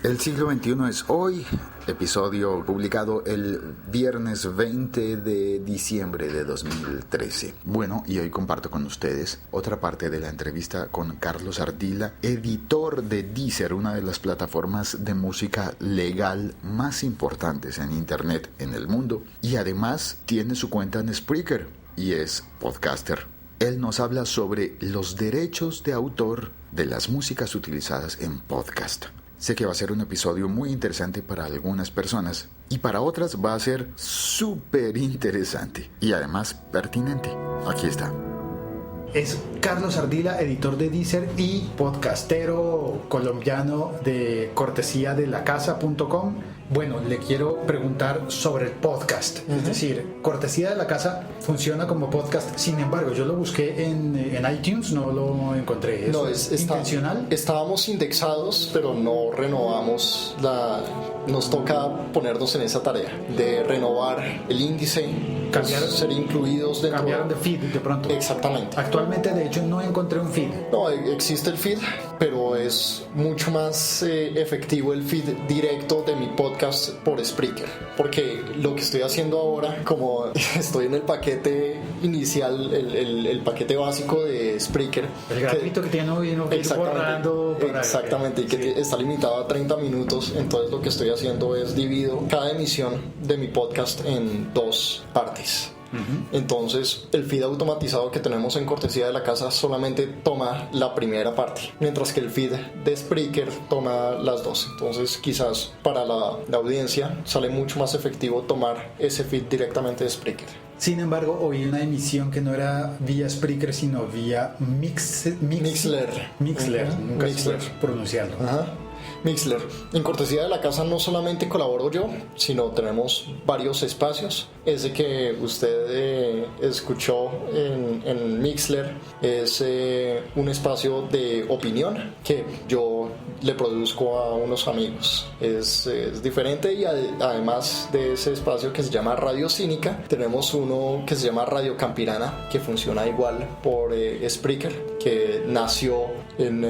El siglo XXI es hoy, episodio publicado el viernes 20 de diciembre de 2013. Bueno, y hoy comparto con ustedes otra parte de la entrevista con Carlos Ardila, editor de Deezer, una de las plataformas de música legal más importantes en internet en el mundo, y además tiene su cuenta en Spreaker y es podcaster. Él nos habla sobre los derechos de autor de las músicas utilizadas en podcast. Sé que va a ser un episodio muy interesante para algunas personas y para otras va a ser súper interesante y además pertinente. Aquí está. Es Carlos Ardila, editor de Deezer y podcastero colombiano de cortesía de lacasa.com. Bueno, le quiero preguntar sobre el podcast. Es decir, Cortesía de la Casa funciona como podcast. Sin embargo, yo lo busqué en iTunes, no lo encontré. No, es intencional. Estábamos indexados, pero no renovamos nos toca ponernos en esa tarea de renovar el índice, ser incluidos dentro. Cambiaron de feed de pronto. Exactamente. Actualmente, de hecho, no encontré un feed. No, existe el feed, pero es mucho más efectivo el feed directo de mi podcast por Spreaker, porque lo que estoy haciendo ahora, como estoy en el paquete inicial, el paquete básico de Spreaker, el gratuito que tiene hoy, ¿no? Exactamente, y que está limitado a 30 minutos. Entonces lo que estoy haciendo es divido cada emisión de mi podcast en dos partes. Entonces el feed automatizado que tenemos en Cortesía de la Casa solamente toma la primera parte, mientras que el feed de Spreaker toma las dos. Entonces quizás para la audiencia sale mucho más efectivo tomar ese feed directamente de Spreaker. Sin embargo, oí una emisión que no era vía Spreaker, sino vía Mixler. Nunca sé pronunciarlo. Mixler. En Cortesía de la Casa no solamente colaboro yo, sino tenemos varios espacios. Ese que usted escuchó en Mixler es un espacio de opinión que yo le produzco a unos amigos. Es diferente, y además de ese espacio que se llama Radio Cínica, tenemos uno que se llama Radio Campirana, que funciona igual por Spreaker, que nació en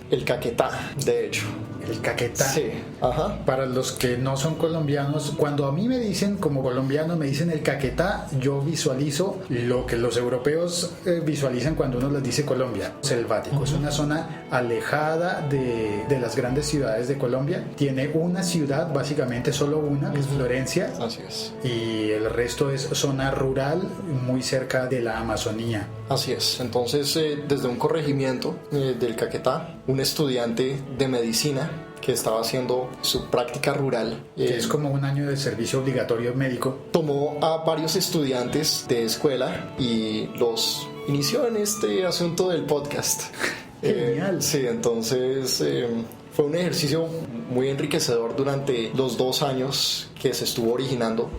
el Caquetá, de hecho. El Caquetá. Sí, ajá. Para los que no son colombianos, cuando a mí me dicen como colombiano, me dicen el Caquetá, yo visualizo lo que los europeos visualizan cuando uno les dice Colombia. Selvático. Es una zona alejada de las grandes ciudades de Colombia. Tiene una ciudad, básicamente solo una, que es Florencia. Así es. Y el resto es zona rural, muy cerca de la Amazonía. Así es. Entonces, desde un corregimiento del Caquetá, un estudiante de medicina que estaba haciendo su práctica rural, que es como un año de servicio obligatorio médico, tomó a varios estudiantes de escuela y los inició en este asunto del podcast. Genial. Sí, entonces fue un ejercicio muy enriquecedor durante los 2 años que se estuvo originando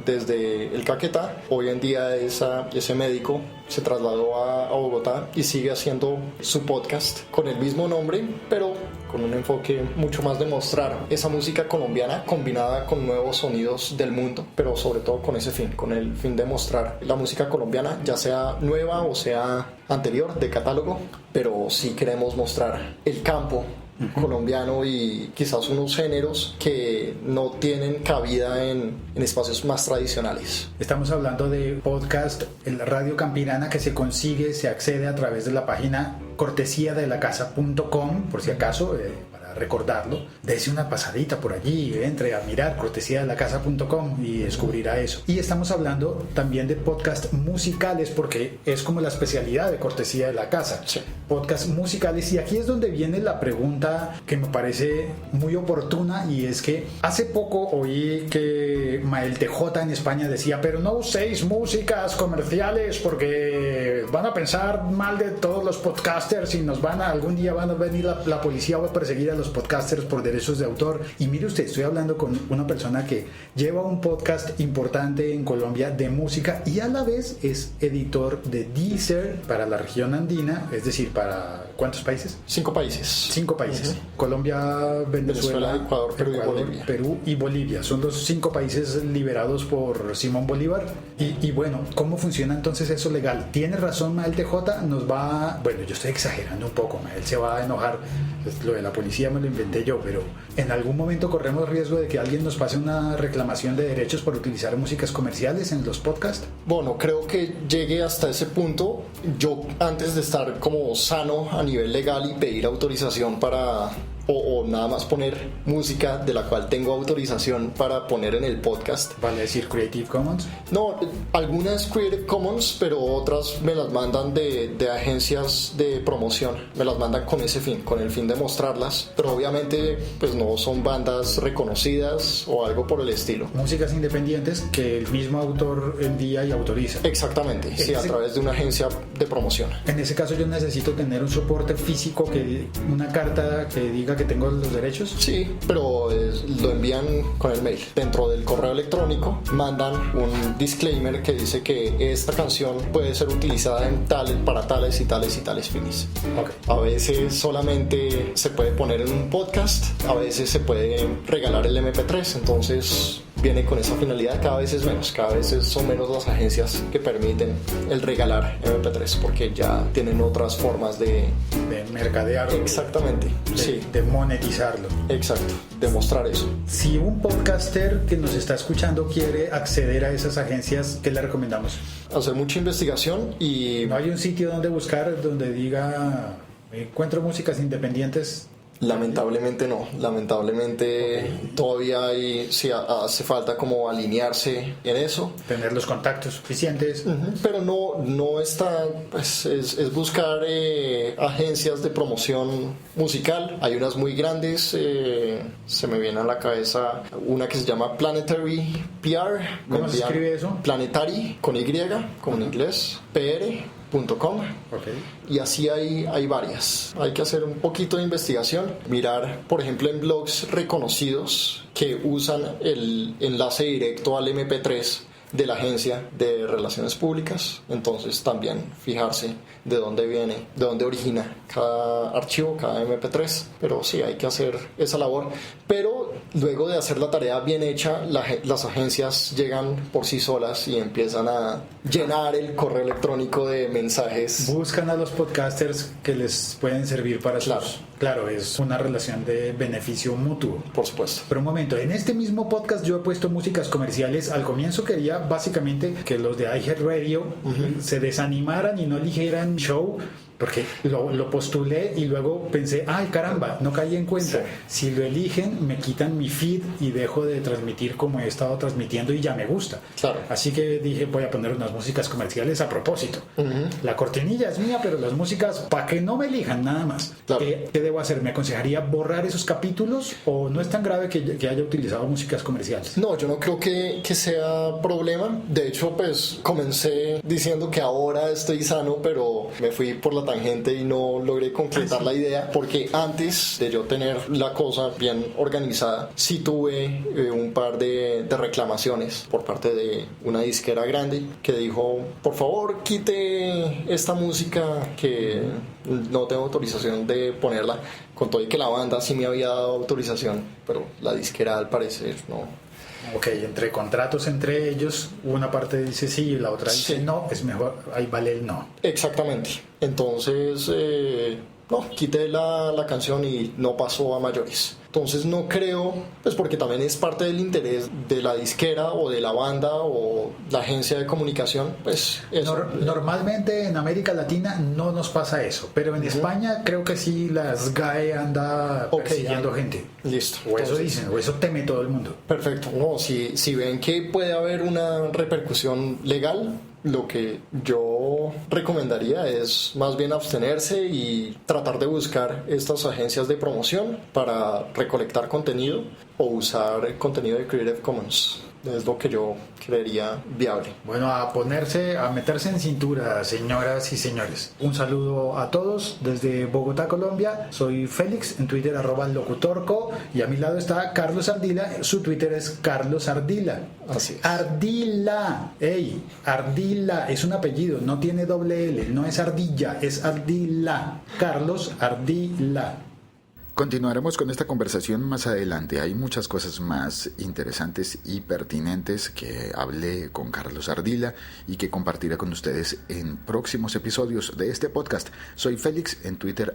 desde el Caquetá. Hoy en día ese médico se trasladó a Bogotá y sigue haciendo su podcast con el mismo nombre, pero con un enfoque mucho más de mostrar esa música colombiana combinada con nuevos sonidos del mundo, pero sobre todo con ese fin, con el fin de mostrar la música colombiana, ya sea nueva o sea anterior, de catálogo, pero sí queremos mostrar el campo colombiano y quizás unos géneros que no tienen cabida en espacios más tradicionales. Estamos hablando de podcast, el Radio Campirana, que se accede a través de la página cortesiadelacasa.com, por si acaso, para recordarlo. Dese una pasadita por allí, entre a mirar cortesiadelacasa.com y descubrirá eso. Y estamos hablando también de podcast musicales, porque es como la especialidad de Cortesía de la Casa. Sí. Podcast musicales, y aquí es donde viene la pregunta que me parece muy oportuna, y es que hace poco oí que Mael TJ en España decía: pero no uséis músicas comerciales porque van a pensar mal de todos los podcasters y algún día van a venir la policía va a perseguir a los podcasters por derechos de autor. Y mire usted, estoy hablando con una persona que lleva un podcast importante en Colombia de música y a la vez es editor de Deezer para la región andina, es decir, ¿para cuántos países? 5 países. 5 países. Colombia, Venezuela, Ecuador, Perú y Bolivia. Perú y Bolivia. Son los 5 países liberados por Simón Bolívar. Y bueno, ¿cómo funciona entonces eso legal? Tiene razón Mael TJ, bueno, yo estoy exagerando un poco, Mael se va a enojar. Lo de la policía día me lo inventé yo, pero en algún momento corremos riesgo de que alguien nos pase una reclamación de derechos por utilizar músicas comerciales en los podcasts. Bueno, creo que llegue hasta ese punto. Yo, antes de estar como sano a nivel legal y pedir autorización para... O nada más poner música de la cual tengo autorización para poner en el podcast. ¿Vale decir Creative Commons? No, algunas Creative Commons, pero otras me las mandan de agencias de promoción. Me las mandan con ese fin, con el fin de mostrarlas. Pero obviamente pues no son bandas reconocidas o algo por el estilo. Músicas independientes que el mismo autor envía y autoriza. Exactamente, sí, a través de una agencia de promoción. En ese caso yo necesito tener un soporte físico, una carta que diga que tengo los derechos. Sí, pero lo envían con el mail. Dentro del correo electrónico mandan un disclaimer que dice que esta canción puede ser utilizada para tales y tales y tales fines. Okay. A veces solamente se puede poner en un podcast, a veces se puede regalar el MP3, entonces viene con esa finalidad. Cada vez es menos, cada vez son menos las agencias que permiten el regalar MP3 porque ya tienen otras formas de mercadearlo. Exactamente, sí. De monetizarlo. Exacto, de mostrar eso. Si un podcaster que nos está escuchando quiere acceder a esas agencias, ¿qué le recomendamos? Hacer mucha investigación y... ¿No hay un sitio donde buscar donde diga encuentro músicas independientes? Lamentablemente no, lamentablemente todavía sí hace falta como alinearse en eso. Tener los contactos suficientes. Pero no está, pues es buscar agencias de promoción musical. Hay unas muy grandes, se me viene a la cabeza una que se llama Planetary PR. ¿Cómo se escribe eso? Planetary, con Y, como en inglés, PR.com. Okay. Y así hay varias. Hay que hacer un poquito de investigación, mirar por ejemplo en blogs reconocidos que usan el enlace directo al MP3 de la agencia de relaciones públicas, entonces también fijarse de dónde viene, de dónde origina cada archivo, cada MP3, pero sí hay que hacer esa labor, pero luego de hacer la tarea bien hecha, las agencias llegan por sí solas y empiezan a llenar el correo electrónico de mensajes. Buscan a los podcasters que les pueden servir para Claro. Claro, es una relación de beneficio mutuo. Por supuesto. Pero un momento, en este mismo podcast yo he puesto músicas comerciales. Al comienzo quería básicamente que los de iHeartRadio se desanimaran y no eligieran show, porque lo postulé y luego pensé, ay caramba, no caí en cuenta. Sí. Si lo eligen, me quitan mi feed y dejo de transmitir como he estado transmitiendo y ya me gusta. Claro. Así que dije, voy a poner unas músicas comerciales a propósito. La cortinilla es mía, pero las músicas, para que no me elijan nada más. Claro. ¿Qué debo hacer? ¿Me aconsejaría borrar esos capítulos o no es tan grave que haya utilizado músicas comerciales? No, yo no creo que sea problema. De hecho, pues comencé diciendo que ahora estoy sano, pero me fui por la tangente y no logré concretar la idea, porque antes de yo tener la cosa bien organizada, sí tuve un par de reclamaciones por parte de una disquera grande que dijo, por favor, quite esta música que no tengo autorización de ponerla, con todo y que la banda sí me había dado autorización, pero la disquera al parecer no. Ok, entre contratos entre ellos, una parte dice sí y la otra dice Sí. no, es mejor, ahí vale el no. Exactamente. Entonces, no, quité la canción y no pasó a mayores. Entonces no creo, pues porque también es parte del interés de la disquera o de la banda o la agencia de comunicación, pues eso. Normalmente en América Latina no nos pasa eso, pero en España creo que sí la SGAE anda persiguiendo gente. Listo. O eso Entonces, dicen, o eso teme todo el mundo. perfecto. No, si ven que puede haber una repercusión legal, lo que yo recomendaría es más bien abstenerse y tratar de buscar estas agencias de promoción para recolectar contenido o usar contenido de Creative Commons. Es lo que yo creería viable. Bueno, a meterse en cintura, señoras y señores. Un saludo a todos desde Bogotá, Colombia. Soy Félix, en Twitter @locutorco, y a mi lado está Carlos Ardila. Su Twitter es Carlos Ardila. Así es. Ardila, ey, Ardila es un apellido, no tiene doble L, no es Ardilla, es Ardila. Carlos Ardila. Continuaremos con esta conversación más adelante. Hay muchas cosas más interesantes y pertinentes que hablé con Carlos Ardila y que compartiré con ustedes en próximos episodios de este podcast. Soy Félix, en Twitter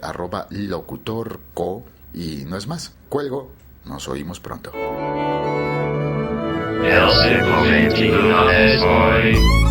@locutorco, Y no es más. Cuelgo. Nos oímos pronto. El siglo XXI es hoy.